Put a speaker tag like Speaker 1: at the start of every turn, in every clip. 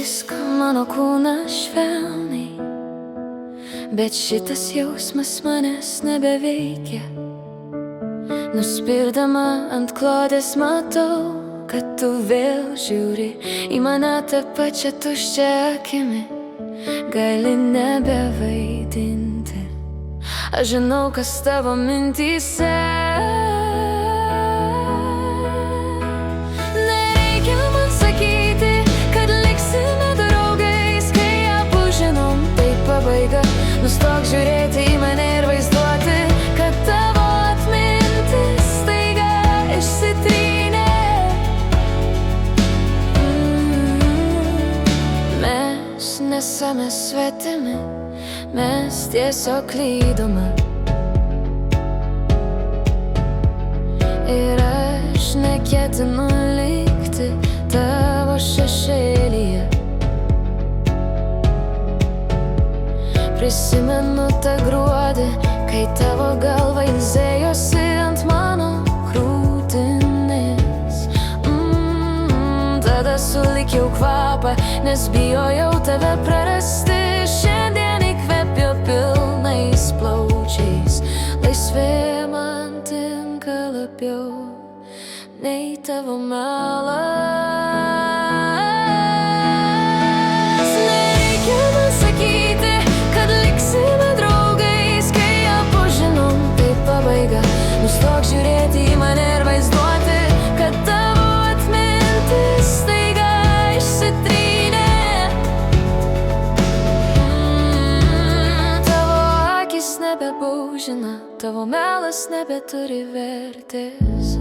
Speaker 1: Drėsk mano kūną švelniai, bet šitas jausmas manęs nebeveikia. Nuspirdama ant klodės matau, kad tu vėl žiūri į mane tą pačią tuščią akimi. Gali nebevaidinti, aš žinau, kas tavo mintyse. Nereikia man sakyti, kad liksime draugais, kai abu žinom, tai pabaiga. Nustok žiūrėti į mane ir vaizduoti, kad tavo atmintis staiga išsitrynė. Mes nesame svetimi, mes tiesiog klydome. Ir aš neketinu likti tavo šešėlyje. Prisimenu tą gruodį, kai tavo galva ilsėjosi ant mano krūtinės. Tada sulikiau kvapą, nes bijojau tave prarasti. Šiandien įkvepiu pilnais plaučiais, laisvė man tinka labiau nei tavo melas. Nereikia man sakyti, kad liksime draugais, kai abu žinom, tai pabaiga. Nustok žiūrėti į mane ir vaizduoti, kad tavo atmintis staiga išsitrynė. Tavo akis nebebaužina, tavo melas nebeturi vertės.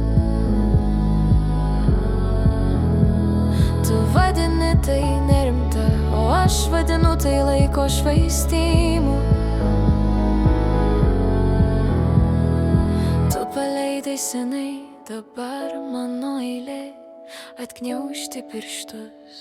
Speaker 1: Tu vadini tai nerimta, o aš vadinu tai laiko švaistymu. Tu paleidai senai, dabar mano eilė atgniaužti pirštus.